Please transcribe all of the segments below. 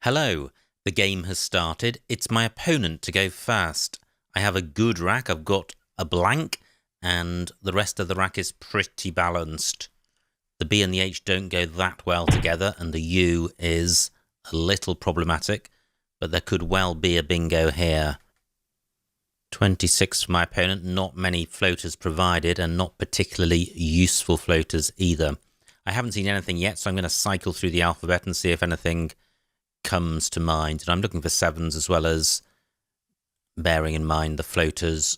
Hello, the game has started. It's my opponent to go first. I have a good rack. I've got a blank, and the rest of the rack is pretty balanced. The B and the H don't go that well together, and the U is a little problematic, but there could well be a bingo here. 26 for my opponent, not many floaters provided, and not particularly useful floaters either. I haven't seen anything yet, so I'm going to cycle through the alphabet and see if anything comes to mind. And I'm looking for sevens as well as bearing in mind the floaters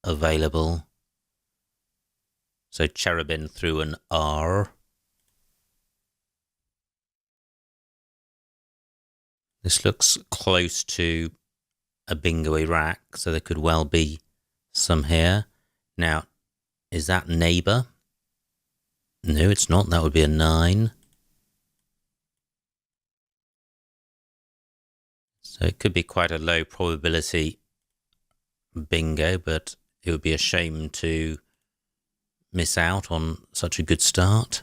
available. So cherubim through an R. This looks close to a bingo-y rack, so there could well be some here. Now, is that neighbour? No, it's not. That would be a 9. So it could be quite a low probability bingo, but it would be a shame to miss out on such a good start.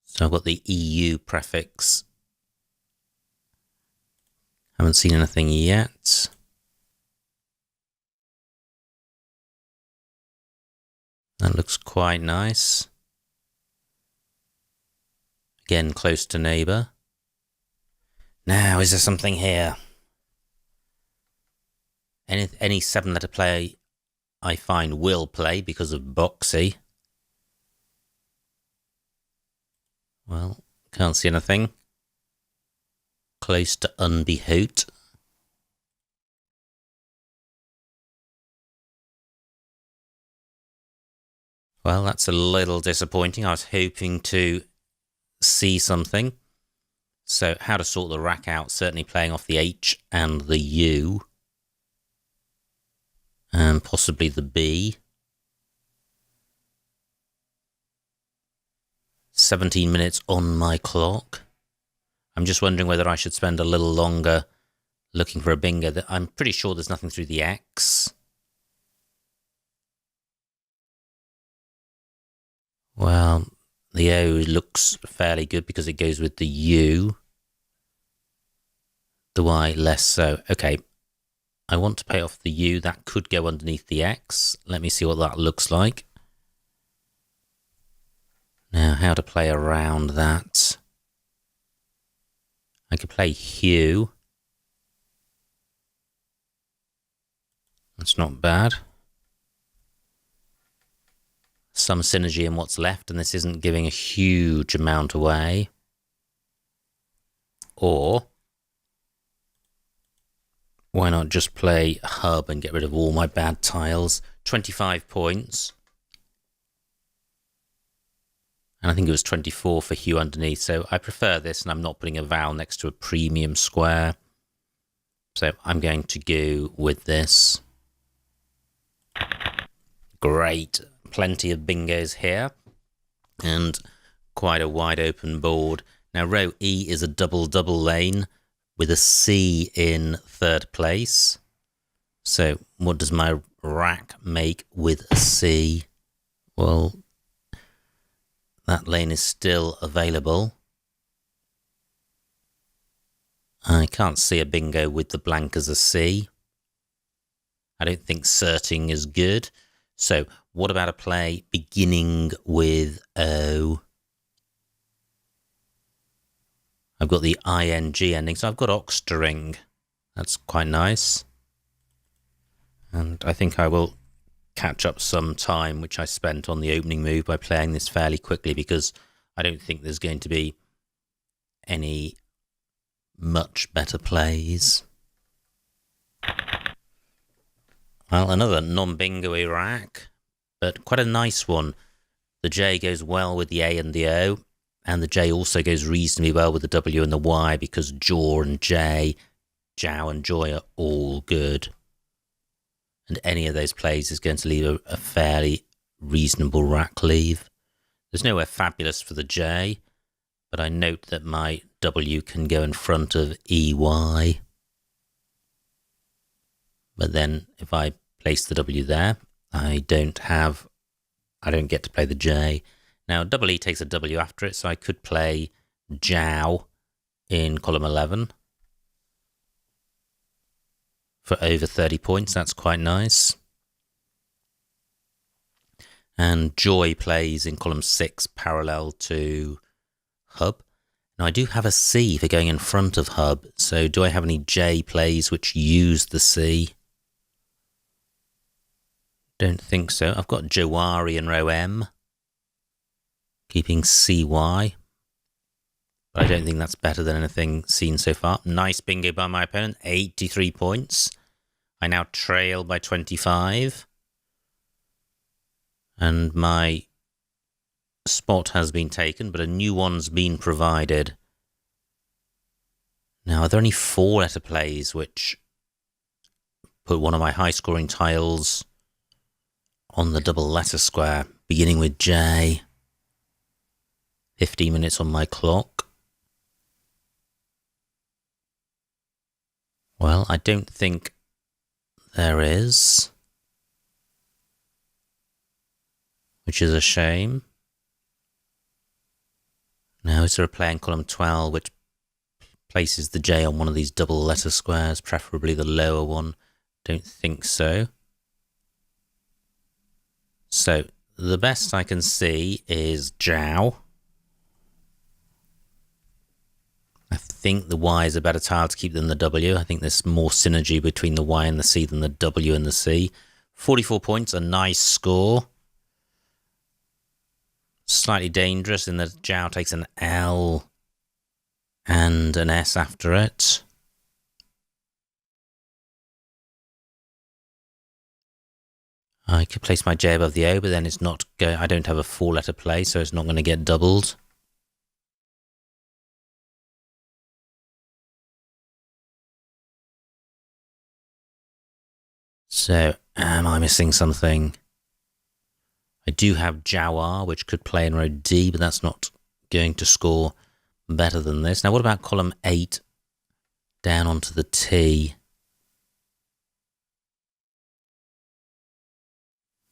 So I've got the EU prefix. Haven't seen anything yet. That looks quite nice. Again, close to neighbour. Now, is there something here? Any 7-letter play I find will play because of boxy. Well, can't see anything. Close to unbehoot. Well, that's a little disappointing. I was hoping to see something. So how to sort the rack out, certainly playing off the H and the U. And possibly the B. 17 minutes on my clock. I'm just wondering whether I should spend a little longer looking for a bingo. I'm pretty sure there's nothing through the X. Well, the O looks fairly good because it goes with the U. The Y less so. Okay, I want to pay off the U. That could go underneath the X. Let me see what that looks like. Now, how to play around that. I could play Hue. That's not bad. Some synergy in what's left, and this isn't giving a huge amount away. Or why not just play Hub and get rid of all my bad tiles? 25 points. And I think it was 24 for Hue underneath, so I prefer this, and I'm not putting a vowel next to a premium square. So I'm going to go with this. Great. Plenty of bingos here. And quite a wide open board. Now, row E is a double-double lane with a C in third place. So what does my rack make with a C? Well, that lane is still available. I can't see a bingo with the blank as a C. I don't think certing is good. So what about a play beginning with O? I've got the ing ending, so I've got oxtering. That's quite nice. And I think I will catch up some time which I spent on the opening move by playing this fairly quickly, because I don't think there's going to be any much better plays. Well, another non-bingo-y rack, but quite a nice one. The J goes well with the A and the O, and the J also goes reasonably well with the W and the Y, because Jaw and J, Jow and Joy are all good. And any of those plays is going to leave a fairly reasonable rack leave. There's nowhere fabulous for the J, but I note that my W can go in front of EY. But then if I place the W there, I don't get to play the J. Now, double E takes a W after it, so I could play Jow in column 11 for over 30 points. That's quite nice. And Joy plays in column 6 parallel to Hub. Now, I do have a C for going in front of Hub, so do I have any J plays which use the C? Don't think so. I've got Jawari in row M, keeping CY. But I don't think that's better than anything seen so far. Nice bingo by my opponent, 83 points. I now trail by 25. And my spot has been taken, but a new one's been provided. Now, are there any 4-letter plays which put one of my high-scoring tiles on the double letter square, beginning with J? 15 minutes on my clock. Well, I don't think there is, which is a shame. Now, is there a play in column 12 which places the J on one of these double letter squares, preferably the lower one? Don't think so. So, the best I can see is Jow. I think the Y is a better tile to keep than the W. I think there's more synergy between the Y and the C than the W and the C. 44 points, a nice score. Slightly dangerous in that Jow takes an L and an S after it. I could place my J above the O, but then it's not going. I don't have a 4-letter play, so it's not going to get doubled. So, am I missing something? I do have Jawar, which could play in row D, but that's not going to score better than this. Now, what about column 8 down onto the T?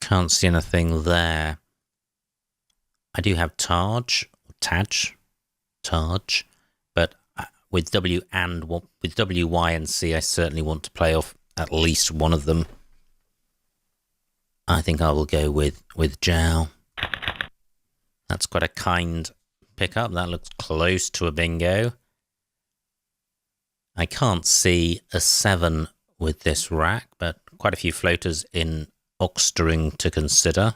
Can't see anything there. I do have Taj, but with W, Y, and C, I certainly want to play off at least one of them. I think I will go with Jow. That's quite a kind pickup. That looks close to a bingo. I can't see a 7 with this rack, but quite a few floaters in Oxtering to consider.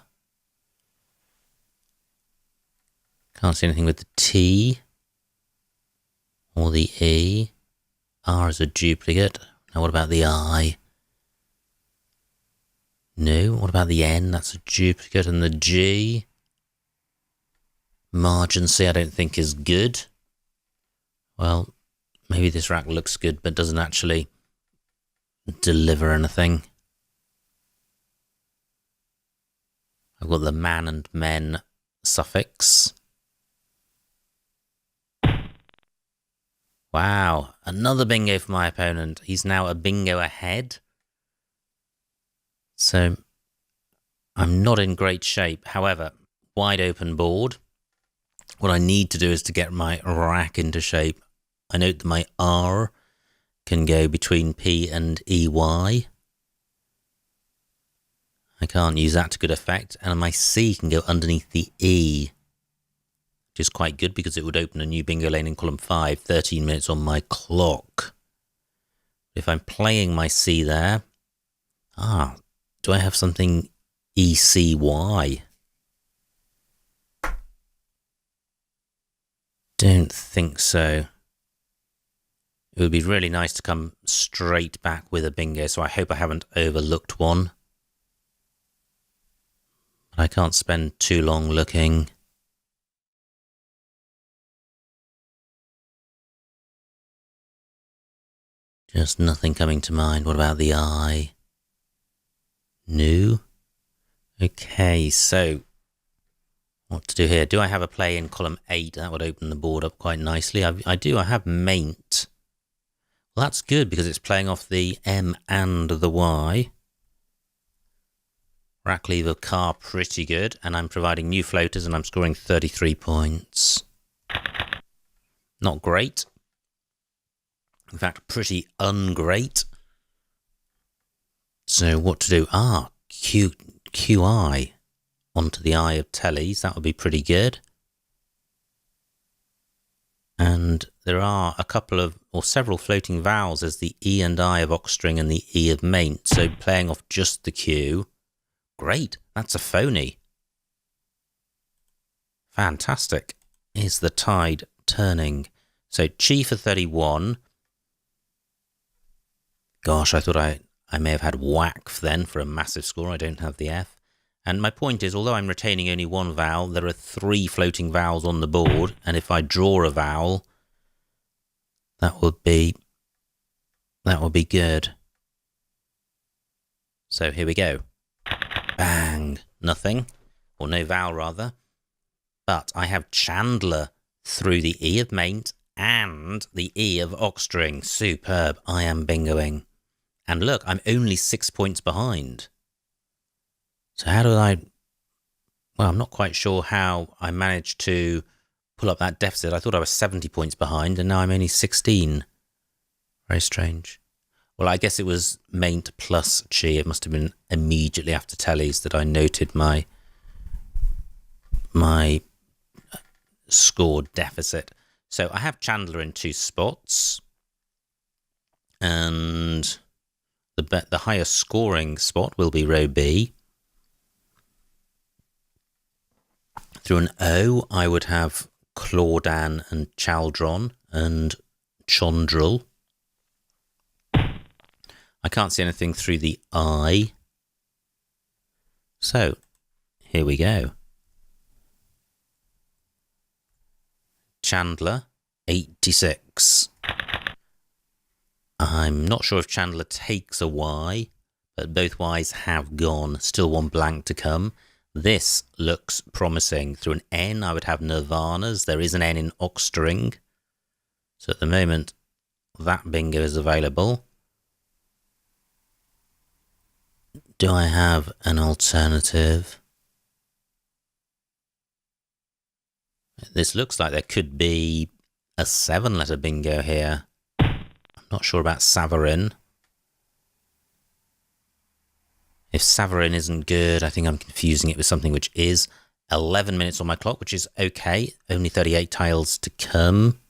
Can't see anything with the T or the E. R is a duplicate. Now what about the I? No. What about the N? That's a duplicate. And the G? Margin C I don't think is good. Well, maybe this rack looks good but doesn't actually deliver anything. I've got the man and men suffix. Wow, another bingo for my opponent. He's now a bingo ahead. So, I'm not in great shape. However, wide open board. What I need to do is to get my rack into shape. I note that my R can go between P and EY. I can't use that to good effect. And my C can go underneath the E, which is quite good because it would open a new bingo lane in column 5, 13 minutes on my clock. If I'm playing my C there, do I have something ECY? Don't think so. It would be really nice to come straight back with a bingo, so I hope I haven't overlooked one. But I can't spend too long looking. Just nothing coming to mind. What about the I? No. Okay, so what to do here? Do I have a play in column 8? That would open the board up quite nicely. I do. I have maint. Well, that's good because it's playing off the M and the Y. Rack, lever, car, pretty good. And I'm providing new floaters and I'm scoring 33 points. Not great. In fact, pretty ungreat. So what to do? QI onto the I of tellies. That would be pretty good. And there are a couple of, or several floating vowels as the E and I of oxstring and the E of maint. So playing off just the Q. Great, that's a phony. Fantastic. Is the tide turning? So Chi for 31. Gosh, I thought I may have had whack then for a massive score. I don't have the F. And my point is, although I'm retaining only one vowel, there are 3 floating vowels on the board. And if I draw a vowel, that would be good. So here we go. Bang. Nothing. Or no vowel, rather. But I have Chandler through the E of maint and the E of oxstring. Superb. I am bingoing. And look, I'm only 6 points behind. So how do I... Well, I'm not quite sure how I managed to pull up that deficit. I thought I was 70 points behind, and now I'm only 16. Very strange. Well, I guess it was maint plus chi. It must have been immediately after tellies that I noted my score deficit. So I have Chandler in 2 spots. And the highest scoring spot will be row B. Through an O, I would have Claudan and Chaldron and Chondrel. I can't see anything through the I. So, here we go. Chandler, 86. I'm not sure if Chandler takes a Y, but both Ys have gone. Still one blank to come. This looks promising. Through an N, I would have Nirvanas. There is an N in oxstring. So at the moment, that bingo is available. Do I have an alternative? This looks like there could be a 7-letter bingo here. I'm not sure about Savarin. If Savarin isn't good, I think I'm confusing it with something which is. 11 minutes on my clock, which is okay. Only 38 tiles to come.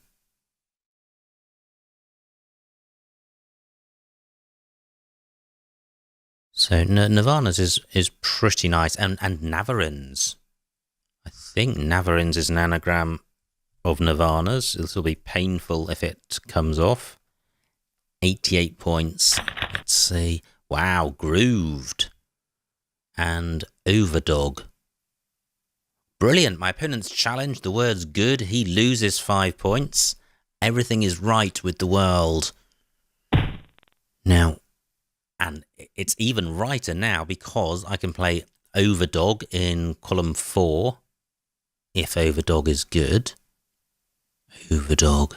So Nirvana's is pretty nice. And Navarin's. I think Navarin's is an anagram of Nirvana's. This will be painful if it comes off. 88 points. Let's see. Wow, grooved. And overdog. Brilliant. My opponent's challenged. The word's good. He loses 5 points. Everything is right with the world. Now, and it's even righter now because I can play overdog in column 4 if overdog is good. Overdog.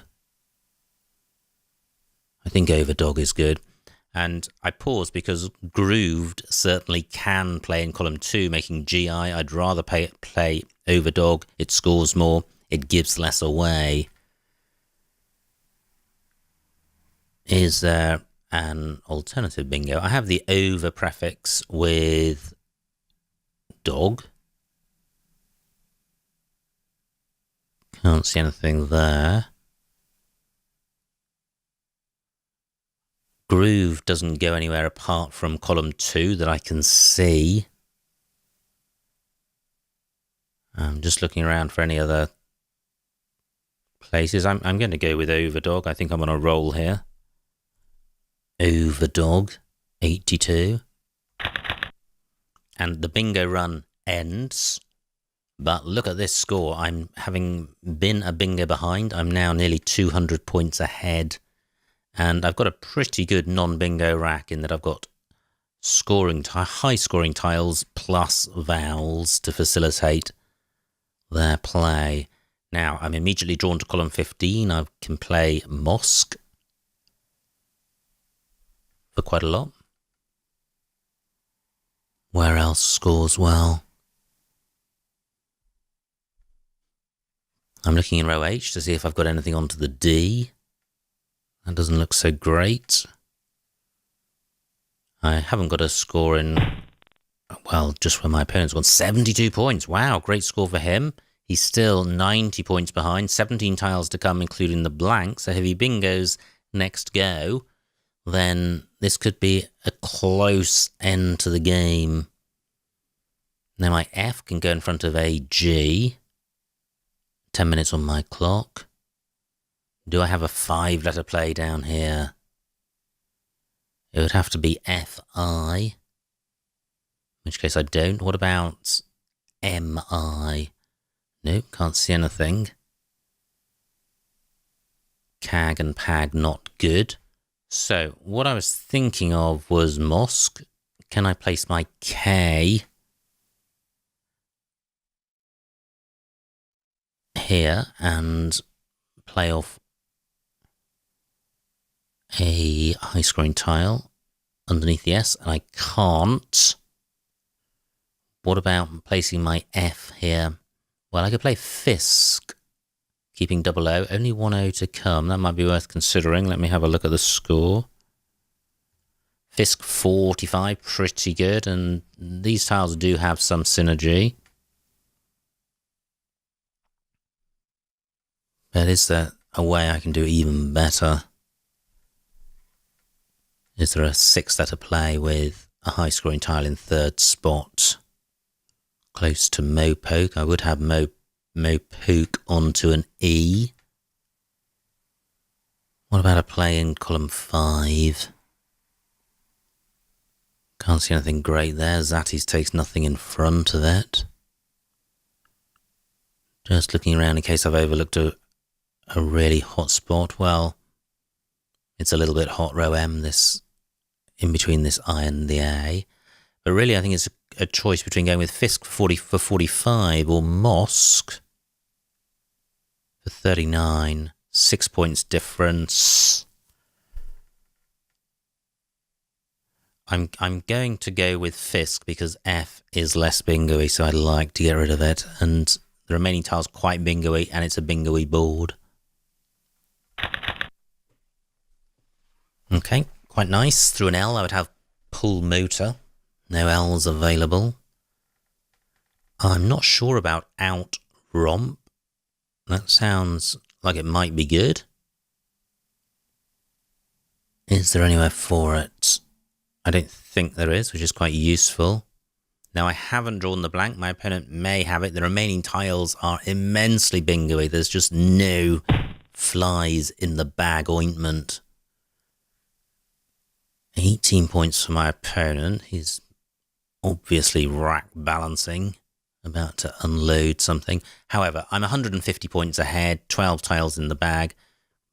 I think overdog is good. And I pause because grooved certainly can play in column 2, making GI. I'd rather play overdog. It scores more. It gives less away. Is there an alternative bingo? I have the over prefix with dog. Can't see anything there. Groove doesn't go anywhere apart from column 2 that I can see. I'm just looking around for any other places. I'm going to go with overdog. I think I'm on a roll here. Overdog, 82. And the bingo run ends. But look at this score. I'm having been a bingo behind. I'm now nearly 200 points ahead. And I've got a pretty good non-bingo rack in that I've got high scoring tiles plus vowels to facilitate their play. Now, I'm immediately drawn to column 15. I can play mosque for quite a lot. Where else scores well? I'm looking in row H to see if I've got anything onto the D. That doesn't look so great. I haven't got a score in, well, just where my opponent's gone. 72 points. Wow, great score for him. He's still 90 points behind. 17 tiles to come, including the blank. So if he bingos next go, then this could be a close end to the game. Now my F can go in front of a G. 10 minutes on my clock. Do I have a 5-letter play down here? It would have to be FI. In which case I don't. What about MI? Nope, can't see anything. CAG and PAG not good. So what I was thinking of was mosque. Can I place my K here and play off a high scoring tile underneath the S? And I can't. What about placing my F here? Well, I could play Fisk, keeping 00. Only 1-0 to come. That might be worth considering. Let me have a look at the score. Fisk 45, pretty good. And these tiles do have some synergy. But is there a way I can do even better? Is there a 6-letter play with a high scoring tile in 3rd spot? Close to Mopoke. I would have Mopoke onto an E. What about a play in column 5? Can't see anything great there. Zatis takes nothing in front of it. Just looking around in case I've overlooked a really hot spot. Well, it's a little bit hot row M, this in between this I and the A. But really, I think it's a choice between going with Fisk for 45 or Mosque for 39. 6 points difference. I'm going to go with Fisk because F is less bingo-y, so I'd like to get rid of it. And the remaining tile's quite bingo-y, and it's a bingo-y board. Okay, quite nice. Through an L, I would have pull motor. No L's available. I'm not sure about out romp. That sounds like it might be good. Is there anywhere for it? I don't think there is, which is quite useful. Now, I haven't drawn the blank. My opponent may have it. The remaining tiles are immensely bingo-y. There's just no flies in the bag ointment. 18 points for my opponent. He's obviously rack balancing, about to unload something. However, I'm 150 points ahead, 12 tiles in the bag.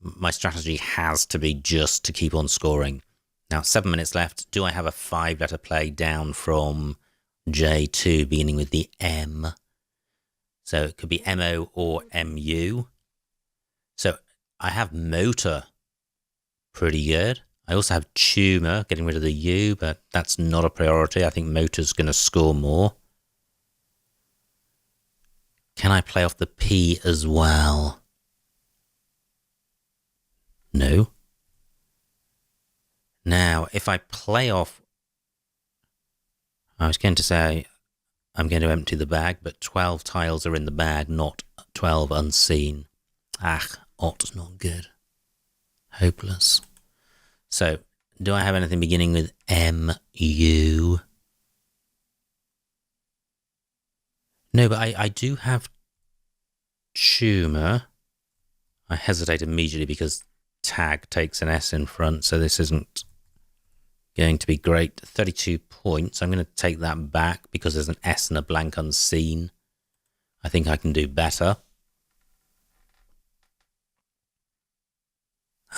My strategy has to be just to keep on scoring. Now, 7 minutes left. Do I have a 5-letter play down from J2, beginning with the M? So it could be MO or MU. So I have motor, pretty good. I also have tumor, getting rid of the U, but that's not a priority. I think motor's going to score more. Can I play off the P as well? No. Now, if I play off... I was going to say I'm going to empty the bag, but 12 tiles are in the bag, not 12 unseen. Ach, Ott, not good. Hopeless. So, do I have anything beginning with MU? No, but I do have tumor. I hesitate immediately because tag takes an S in front, so this isn't going to be great. 32 points. I'm going to take that back because there's an S and a blank unseen. I think I can do better.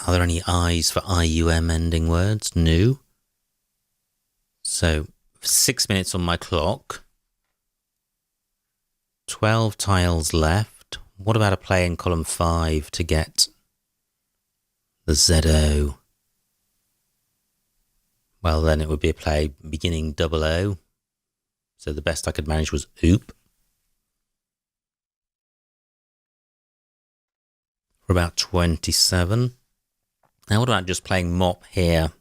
Are there any I's for IUM ending words? No. So, 6 minutes on my clock. 12 tiles left. What about a play in column 5 to get the ZO? Well, then it would be a play beginning 00. So the best I could manage was oop. For about 27. Now what about just playing mop here?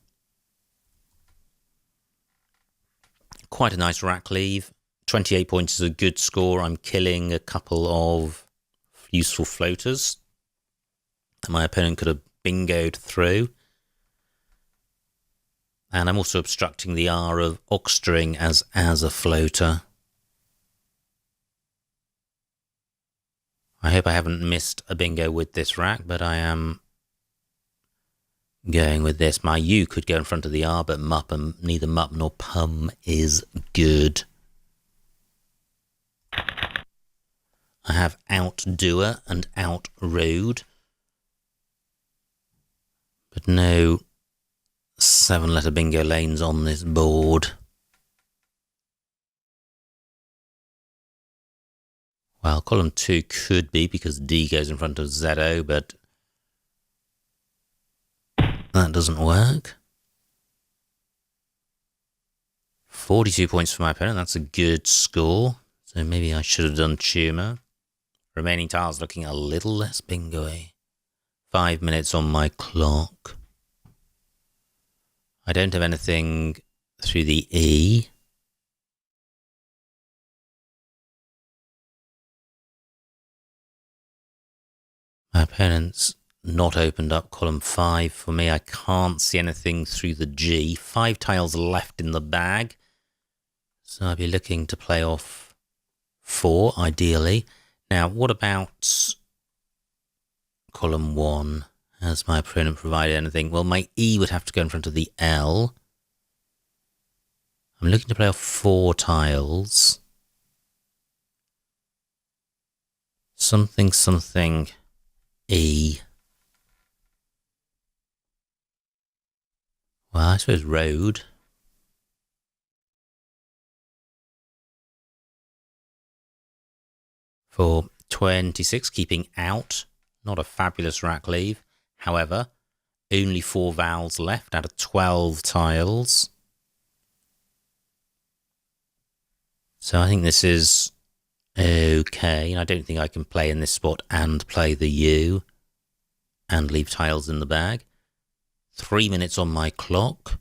Quite a nice rack leave. 28 points is a good score. I'm killing a couple of useful floaters that my opponent could have bingoed through. And I'm also obstructing the R of Oxstring as a floater. I hope I haven't missed a bingo with this rack, but I am going with this. My U could go in front of the R, but neither mup nor pum is good. I have outdoer and outroad, but no 7-letter bingo lanes on this board. Well, column 2 could be because D goes in front of ZO, but that doesn't work. 42 points for my opponent. That's a good score. So maybe I should have done tumour. Remaining tiles looking a little less bingo-y. 5 minutes on my clock. I don't have anything through the E. My opponent's not opened up column 5 for me. I can't see anything through the G. 5 tiles left in the bag. So I'll be looking to play off 4, ideally. Now, what about column 1? Has my opponent provided anything? Well, my E would have to go in front of the L. I'm looking to play off 4 tiles. Something, something, E. Well, I suppose road. For 26, keeping out. Not a fabulous rack leave. However, only 4 vowels left out of 12 tiles. So I think this is okay. I don't think I can play in this spot and play the U and leave tiles in the bag. 3 minutes on my clock.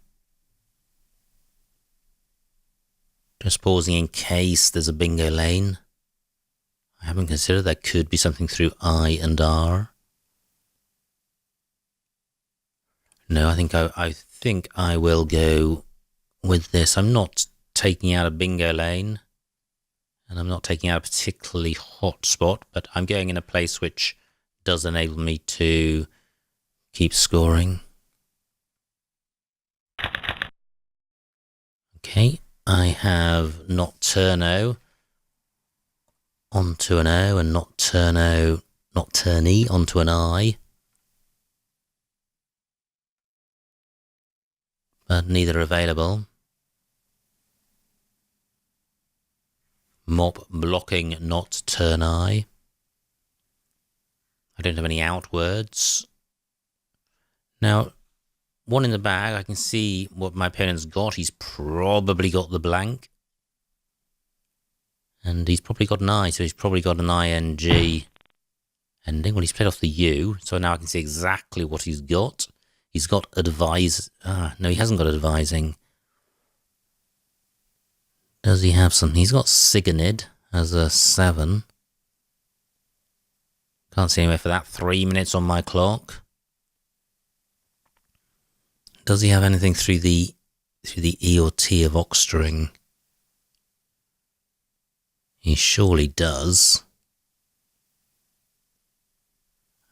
Just pausing in case there's a bingo lane. I haven't considered there could be something through I and R. No, I think I will go with this. I'm not taking out a bingo lane, and I'm not taking out a particularly hot spot, but I'm going in a place which does enable me to keep scoring. Okay, I have not turno onto an O and not turno, not turny onto an I. But neither available. Mop blocking, not turn I. I don't have any out words. Now, 1 in the bag, I can see what my opponent's got. He's probably got the blank. And he's probably got an I, so he's probably got an ING ending. Well, he's played off the U, so now I can see exactly what he's got. He's got advise. No, he hasn't got advising. Does he have something? He's got Sigonid as a 7. Can't see anywhere for that. 3 minutes on my clock. Does he have anything through the E or T of Oxstring? He surely does.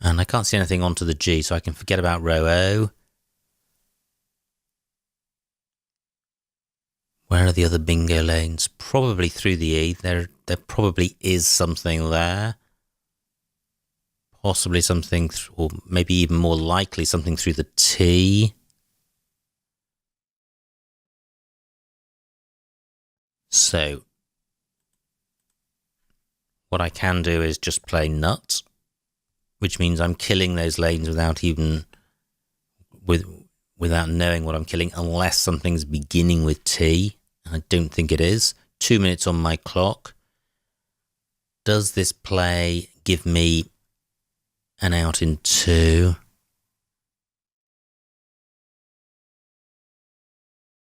And I can't see anything onto the G, so I can forget about row O. Where are the other bingo lanes? Probably through the E. There probably is something there. Possibly something, or maybe even more likely something through the T. So, what I can do is just play nut, which means I'm killing those lanes without knowing what I'm killing, unless something's beginning with T. I don't think it is. 2 minutes on my clock. Does this play give me an out in 2?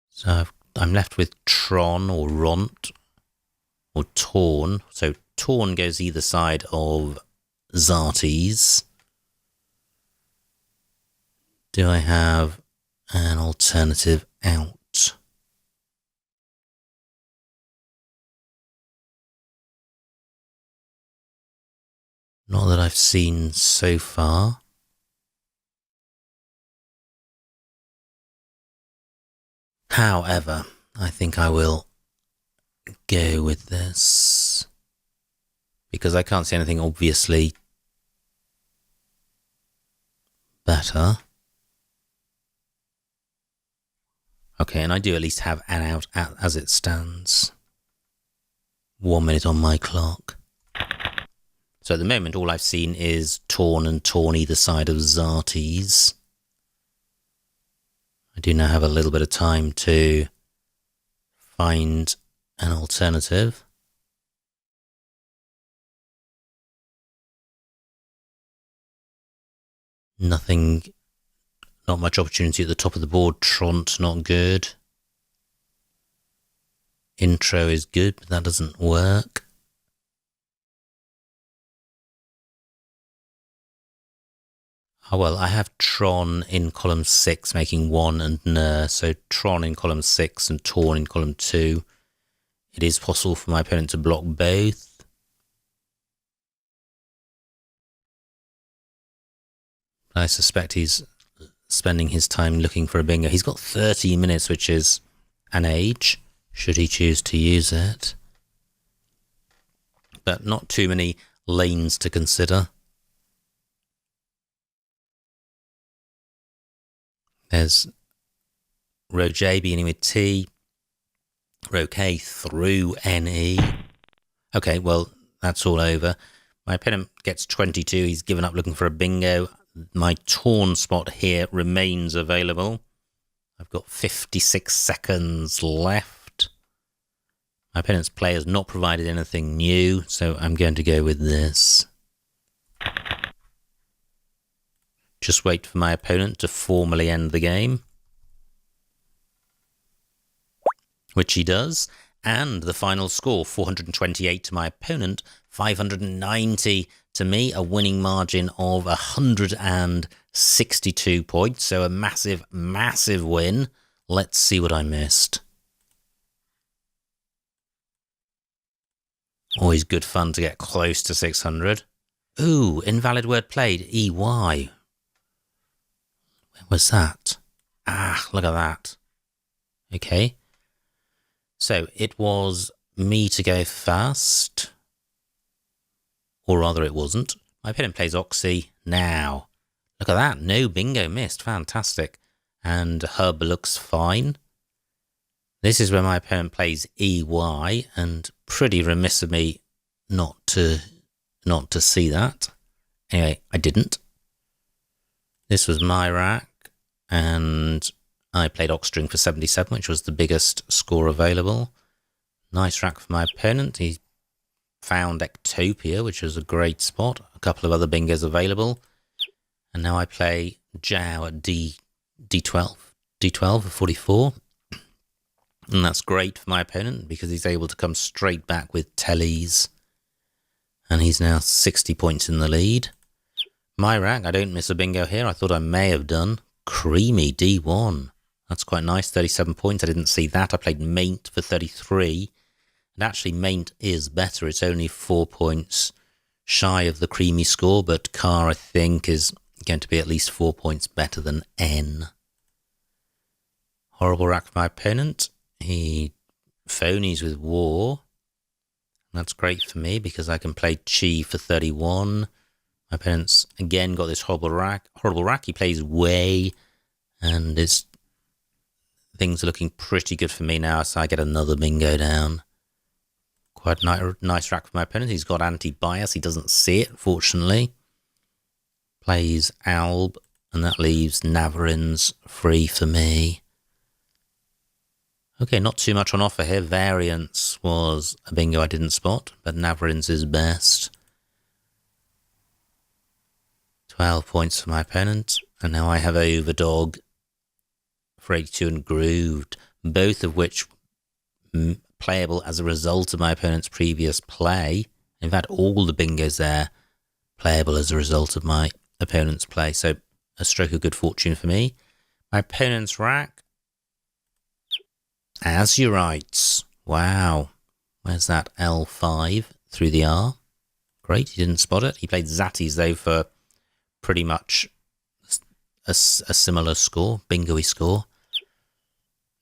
So I'm left with Tron or Ront or Torn. So Torn goes either side of Zartes. Do I have an alternative out? Not that I've seen so far. However, I think I will go with this because I can't see anything obviously better. Okay, and I do at least have an out as it stands. 1 minute on my clock. So at the moment, all I've seen is Torn and Torn either side of Zartes. I do now have a little bit of time to find an alternative. Nothing, not much opportunity at the top of the board. Tront, not good. Intro is good, but that doesn't work. Oh well, I have Tron in column 6 making 1 and Ner, so Tron in column 6 and Torn in column 2. It is possible for my opponent to block both. I suspect he's spending his time looking for a bingo. He's got 30 minutes, which is an age, should he choose to use it. But not too many lanes to consider. There's row J beginning with T, row K through NE. Okay, well, that's all over. My opponent gets 22. He's given up looking for a bingo. My Torn spot here remains available. I've got 56 seconds left. My opponent's player has not provided anything new, so I'm going to go with this. Just wait for my opponent to formally end the game. Which he does. And the final score, 428 to my opponent, 590 to me, a winning margin of 162 points. So a massive, massive win. Let's see what I missed. Always good fun to get close to 600. Ooh, invalid word played, EY. Where was that? Ah, look at that. Okay. So it was me to go first. Or rather it wasn't. My opponent plays Oxy now. Look at that. No bingo missed. Fantastic. And Hub looks fine. This is where my opponent plays EY, and pretty remiss of me not to see that. Anyway, I didn't. This was my rack, and I played Oxstring for 77, which was the biggest score available. Nice rack for my opponent. He found Ectopia, which was a great spot. A couple of other bingos available. And now I play Jow at D12 for 44. And that's great for my opponent because he's able to come straight back with Tellies. And he's now 60 points in the lead. My rack, I don't miss a bingo here. I thought I may have done. Creamy D1. That's quite nice, 37 points. I didn't see that. I played Maint for 33. And actually, Maint is better. It's only 4 points shy of the Creamy score. But Car, I think, is going to be at least 4 points better than N. Horrible rack for my opponent. He phonies with War. That's great for me because I can play Chi for 31. My opponent's again got this horrible rack. He plays Way, and things are looking pretty good for me now, so I get another bingo down. Quite nice rack for my opponent. He's got anti-bias. He doesn't see it, fortunately. Plays Alb, and that leaves Navarins free for me. Okay, not too much on offer here. Variance was a bingo I didn't spot, but Navarin's is best. 12 points for my opponent, and now I have Overdog for 82 and Grooved, both of which playable as a result of my opponent's previous play. In fact, all the bingos there playable as a result of my opponent's play, so a stroke of good fortune for me. My opponent's rack, Azurites. Wow. Where's that? L5 through the R. Great, he didn't spot it. He played Zatties, though, for pretty much a similar score, bingo-y score.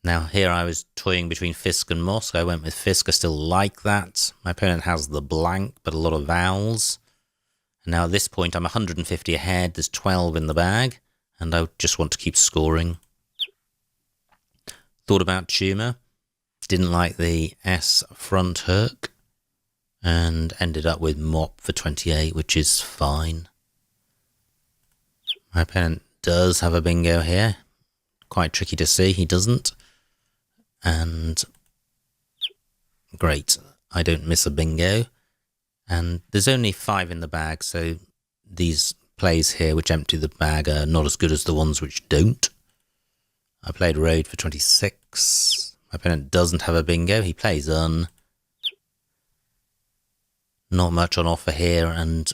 Now, here I was toying between Fisk and Mosk. I went with Fisk. I still like that. My opponent has the blank, but a lot of vowels. And now at this point, I'm 150 ahead. There's 12 in the bag, and I just want to keep scoring. Thought about Tumour. Didn't like the S front hook, and ended up with Mop for 28, which is fine. My opponent does have a bingo here. Quite tricky to see. He doesn't. And great. I don't miss a bingo. And there's only 5 in the bag, so these plays here which empty the bag are not as good as the ones which don't. I played Road for 26. My opponent doesn't have a bingo. He plays Un. Not much on offer here, and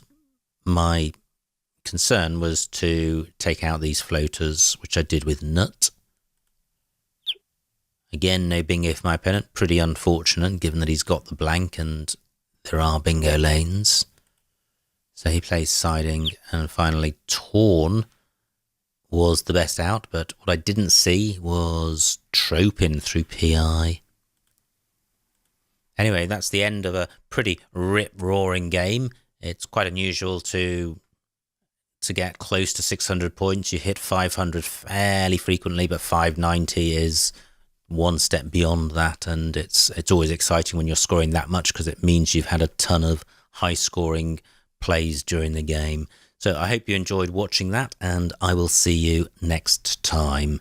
my concern was to take out these floaters, which I did with Nut. Again, no bingo for my opponent. Pretty unfortunate, given that he's got the blank and there are bingo lanes. So he plays Siding, and finally Torn was the best out, but what I didn't see was Tropin through PI. Anyway, that's the end of a pretty rip-roaring game. It's quite unusual to get close to 600 points. You hit 500 fairly frequently, but 590 is one step beyond that, and it's always exciting when you're scoring that much because it means you've had a ton of high-scoring plays during the game. So I hope you enjoyed watching that, and I will see you next time.